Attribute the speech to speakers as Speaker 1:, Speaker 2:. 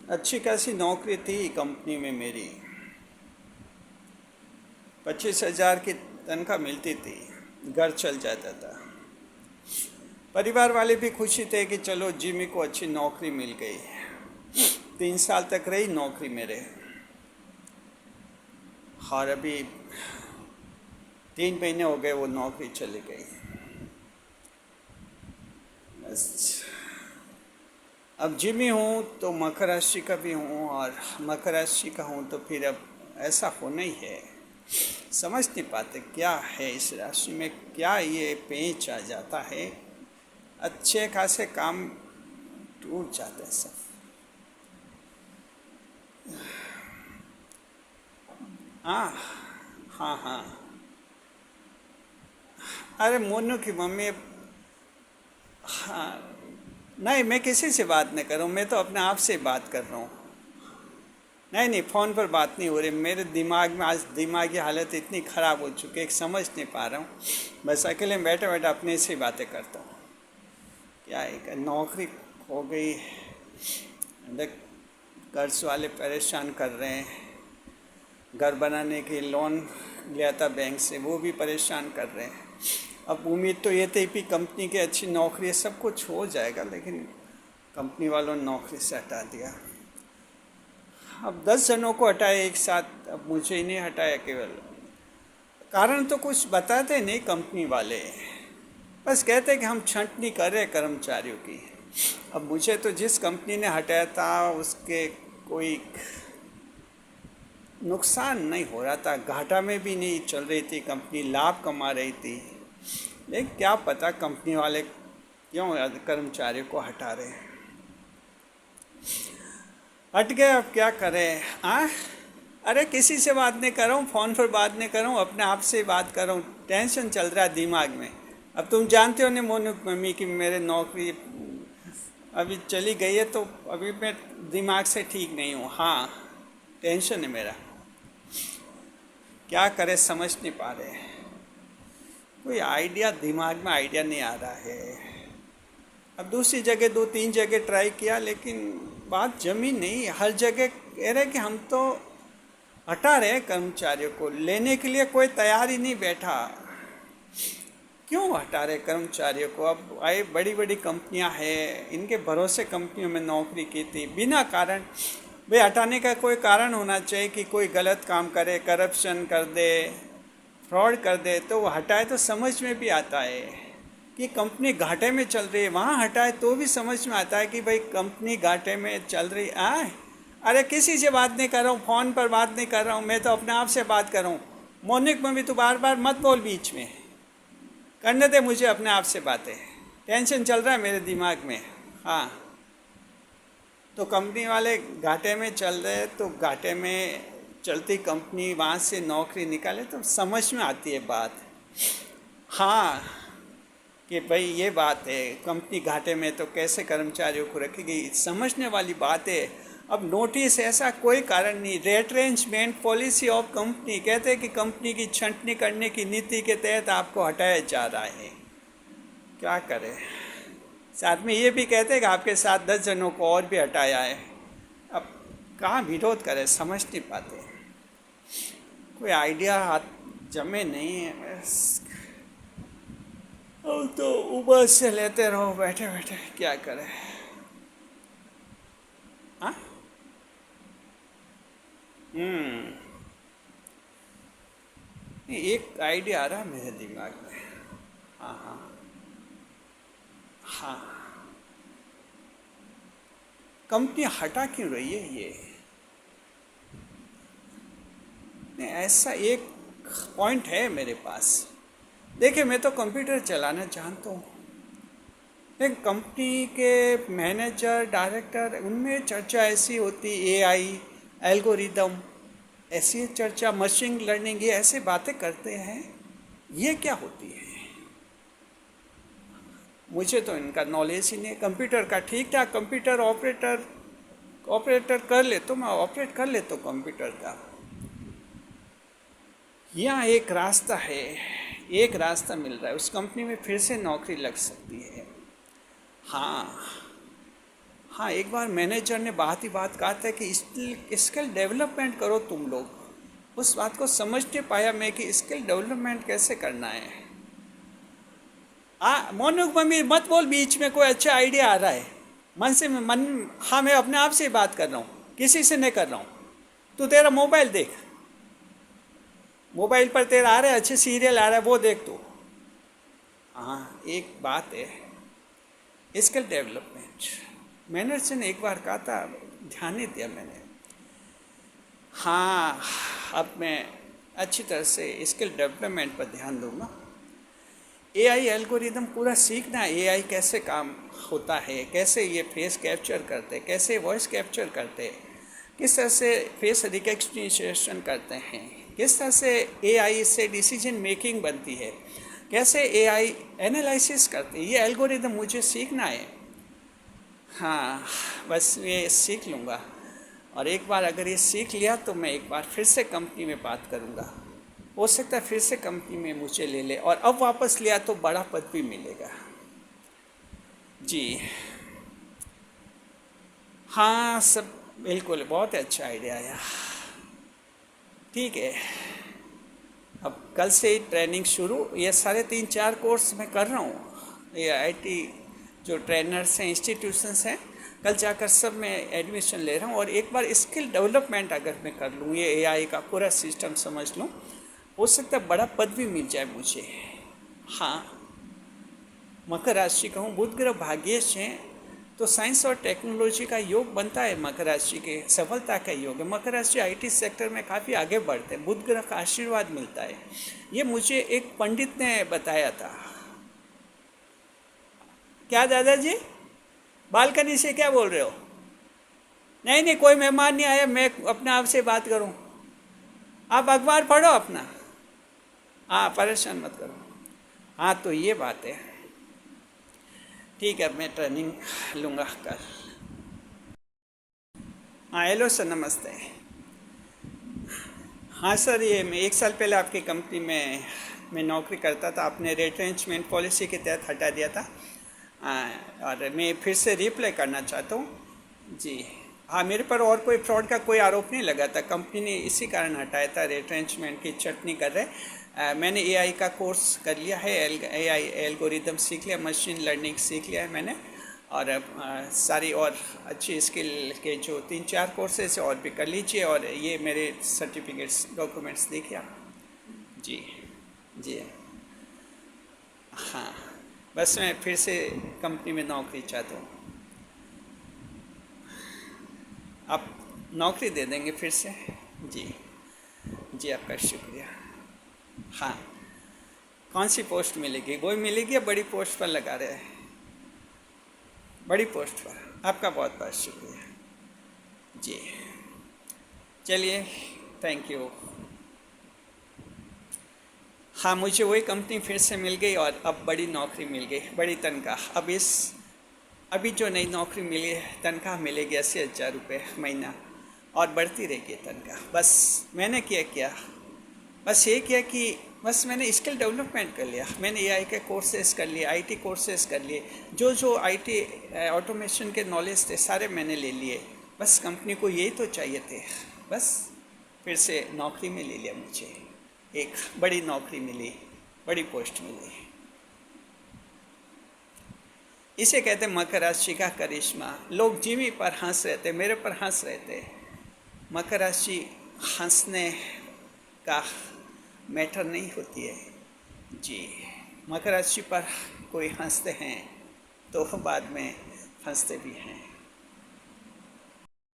Speaker 1: अच्छी खासी नौकरी थी कंपनी में मेरी। 25,000 की तनख्वाह मिलती थी, घर चल जाता था। परिवार वाले भी खुशी थे कि चलो जिमी को अच्छी नौकरी मिल गई। 3 साल तक रही नौकरी मेरे, और अभी 3 महीने हो गए वो नौकरी चली गई। बस अब जिमी हूँ तो मकर राशि का भी हूँ, और मकर राशि का हूँ तो फिर अब ऐसा होना ही है। समझ नहीं पाते क्या है इस राशि में, क्या ये पेंच आ जाता है। अच्छे खासे काम टूट जाते हैं सब। हाँ, हाँ, हाँ। अरे मोनू की मम्मी। हाँ, नहीं, मैं किसी से बात नहीं कर रहा हूँ, मैं तो अपने आप से बात कर रहा हूँ। नहीं नहीं, फ़ोन पर बात नहीं हो रही। मेरे दिमाग में आज दिमागी हालत इतनी ख़राब हो चुकी है कि समझ नहीं पा रहा हूँ। बस अकेले में बैठे बैठे अपने से ही बातें करता हूँ। क्या एक नौकरी हो गई, देख, कर्ज वाले परेशान कर रहे हैं। घर बनाने के लोन लिया था बैंक से, वो भी परेशान कर रहे हैं। अब उम्मीद तो ये थी कि कंपनी की अच्छी नौकरी है, सब कुछ हो जाएगा, लेकिन कंपनी वालों ने नौकरी से हटा दिया। अब 10 जनों को हटाए एक साथ, अब मुझे ही नहीं हटाया केवल। कारण तो कुछ बताते नहीं कंपनी वाले, बस कहते कि हम छंटनी कर रहे कर्मचारियों की। अब मुझे तो जिस कंपनी ने हटाया था उसके कोई नुकसान नहीं हो रहा था, घाटा में भी नहीं चल रही थी कंपनी, लाभ कमा रही थी। लेकिन क्या पता कंपनी वाले क्यों कर्मचारियों को हटा रहे हैं। हट गए, अब क्या करें। अरे किसी से बात नहीं कर रहा हूँ, फ़ोन पर बात नहीं कर रहा हूँ, अपने आप से बात कर रहा हूँ। टेंशन चल रहा है दिमाग में। अब तुम जानते हो ना मोनू मम्मी की मेरे नौकरी अभी चली गई है, तो अभी मैं दिमाग से ठीक नहीं हूँ। हाँ, टेंशन है मेरा, क्या करे समझ नहीं पा रहे। कोई आइडिया दिमाग में आइडिया नहीं आ रहा है। अब दूसरी जगह 2-3 जगह ट्राई किया, लेकिन बात जमी नहीं। हर जगह कह रहे कि हम तो हटा रहे कर्मचारियों को, लेने के लिए कोई तैयार ही नहीं बैठा। क्यों हटा रहे कर्मचारियों को। अब आए बड़ी बड़ी कंपनियां हैं, इनके भरोसे कंपनियों में नौकरी की थी बिना कारण। भाई हटाने का कोई कारण होना चाहिए कि कोई गलत काम करे, करप्शन कर दे, फ्रॉड कर दे, तो वो हटाए तो समझ में भी आता है कि कंपनी घाटे में चल रही है। वहाँ हटाए तो भी समझ में आता है कि भाई कंपनी घाटे में चल रही है। अरे किसी से बात नहीं कर रहा हूँ, फ़ोन पर बात नहीं कर रहा हूँ, मैं तो अपने आप से बात कर रहा हूँ। मोनिक में भी तो बार बार मत बोल बीच में, करने दे मुझे अपने आप से बातें। टेंशन चल रहा है मेरे दिमाग में। हाँ, तो कंपनी वाले घाटे में चल रहे, तो घाटे में चलती कंपनी वहाँ से नौकरी निकाले तो समझ में आती है बात। हाँ, कि भाई ये बात है, कंपनी घाटे में तो कैसे कर्मचारियों को रखेगी, समझने वाली बात है। अब नोटिस ऐसा कोई कारण नहीं। रेट्रेंचमेंट पॉलिसी ऑफ कंपनी कहते हैं कि कंपनी की छंटनी करने की नीति के तहत आपको हटाया जा रहा है। क्या करें। साथ में ये भी कहते हैं कि आपके साथ 10 जनों को और भी हटाया है। अब कहाँ विरोध करें, समझ नहीं पाते। कोई आइडिया हाथ जमे नहीं है। बस अब तो उबस से लेते रहो बैठे बैठे, क्या करें। हाँ, एक आइडिया आ रहा है मेरे दिमाग में। हाँ, हाँ, हाँ। कंपनी हटा क्यों रही है ये। नहीं, ऐसा एक पॉइंट है मेरे पास। देखिए, मैं तो कंप्यूटर चलाना जानता हूँ, लेकिन कंपनी के मैनेजर डायरेक्टर उनमें चर्चा ऐसी होती, एआई, एल्गोरिदम, ऐसी चर्चा, मशीन लर्निंग, ये ऐसे बातें करते हैं। ये क्या होती है, मुझे तो इनका नॉलेज ही नहीं है। कंप्यूटर का ठीक ठाक कंप्यूटर ऑपरेटर ऑपरेटर कर ले तो मैं ऑपरेट कर लेता हूँ कंप्यूटर का। यहाँ एक रास्ता है, एक रास्ता मिल रहा है, उस कंपनी में फिर से नौकरी लग सकती है। हाँ हाँ, एक बार मैनेजर ने बात कहा था कि स्किल डेवलपमेंट करो तुम लोग। उस बात को समझ नहीं पाया मैं कि स्किल डेवलपमेंट कैसे करना है। मोनू मम्मी मत बोल, बीच में कोई अच्छा आइडिया आ रहा है मन से मन। हाँ, मैं अपने आप से ही बात कर रहा हूँ, किसी से नहीं कर रहा हूँ। तू तेरा मोबाइल देख, मोबाइल पर तेरा आ रहा है, अच्छे सीरियल आ रहा है, वो देख तू। हाँ, एक बात है, स्किल डेवलपमेंट मैनेजर ने एक बार कहा था, ध्यान नहीं दिया मैंने। हाँ, अब मैं अच्छी तरह से स्किल डेवलपमेंट पर ध्यान दूंगा। एआई एल्गोरिदम पूरा सीखना है, एआई कैसे काम होता है, कैसे ये फेस कैप्चर करते हैं, कैसे वॉइस कैप्चर करते हैं, किस तरह से फेस रिकग्निशन करते हैं, किस तरह से एआई से डिसीजन मेकिंग बनती है, कैसे एआई एनालिसिस करती है, ये एल्गोरिदम मुझे सीखना है। हाँ, बस ये सीख लूँगा, और एक बार अगर ये सीख लिया तो मैं एक बार फिर से कंपनी में बात करूँगा। हो सकता है फिर से कंपनी में मुझे ले ले, और अब वापस लिया तो बड़ा पद भी मिलेगा। जी हाँ, सब बिल्कुल, बहुत अच्छा आइडिया आया। ठीक है, अब कल से ही ट्रेनिंग शुरू। ये सारे 3-4 कोर्स मैं कर रहा हूँ। ये आईटी जो ट्रेनर्स हैं, इंस्टीट्यूशंस हैं, कल जाकर सब मैं एडमिशन ले रहा हूँ। और एक बार स्किल डेवलपमेंट अगर मैं कर लूँ, ये एआई का पूरा सिस्टम समझ लूँ, हो सकता है बड़ा पद भी मिल जाए मुझे। हाँ, मकर राशि का हूँ, बुध ग्रह भाग्येश हैं, तो साइंस और टेक्नोलॉजी का योग बनता है। मकर राशि के सफलता का योग है। मकर राशि आईटी सेक्टर में काफ़ी आगे बढ़ते हैं, बुध ग्रह का आशीर्वाद मिलता है। ये मुझे एक पंडित ने बताया था। क्या दादाजी, बालकनी से क्या बोल रहे हो? नहीं नहीं, कोई मेहमान नहीं आया, मैं अपने आप से बात करूं। आप अखबार पढ़ो अपना। हाँ, परेशान मत करो। हाँ, तो ये बात है। ठीक है, मैं ट्रेनिंग लूँगा कल। हाँ, हेलो सर, नमस्ते। हाँ सर, ये मैं 1 साल पहले आपकी कंपनी में मैं नौकरी करता था, आपने रिट्रेंचमेंट पॉलिसी के तहत हटा दिया था। और मैं फिर से रिप्लाई करना चाहता हूँ। जी हाँ, मेरे पर और कोई फ्रॉड का कोई आरोप नहीं लगा था, कंपनी ने इसी कारण हटाया था, रिट्रेंचमेंट की चटनी कर रहे। मैंने एआई का कोर्स कर लिया है, एआई एल्गोरिदम सीख लिया, मशीन लर्निंग सीख लिया है मैंने। और सारी और अच्छी स्किल के जो 3-4 कोर्सेज और भी कर लीजिए, और ये मेरे सर्टिफिकेट्स डॉक्यूमेंट्स देखिए आप। जी जी हाँ, बस मैं फिर से कंपनी में नौकरी चाहता हूँ। आप नौकरी दे देंगे फिर से? जी जी, आपका शुक्रिया। हाँ, कौन सी पोस्ट मिलेगी? वो मिलेगी या बड़ी पोस्ट पर लगा रहे हैं? बड़ी पोस्ट पर। आपका बहुत बहुत शुक्रिया जी। चलिए, थैंक यू। हाँ, मुझे वही कंपनी फिर से मिल गई, और अब बड़ी नौकरी मिल गई, बड़ी तनख्वाह। अभी जो नई नौकरी मिली है, तनख्वाह मिलेगी 80,000 रुपये महीना, और बढ़ती रहेगी तनख्वाह। बस मैंने क्या बस ये किया कि बस मैंने स्किल डेवलपमेंट कर लिया, मैंने एआई के कोर्सेज कर लिए, आईटी कोर्सेज कर लिए, जो आईटी ऑटोमेशन के नॉलेज थे सारे मैंने ले लिए। बस कंपनी को यही तो चाहिए थे, बस फिर से नौकरी में ले लिया मुझे। एक बड़ी नौकरी मिली, बड़ी पोस्ट मिली। इसे कहते मकर राशि का करिश्मा। लोग जिमी पर हंस रहे थे, मेरे पर हंस रहे थे। मकर राशि हंसने का मैटर नहीं होती है जी। मकर राशि पर कोई हंसते हैं तो बाद में फंसते भी हैं।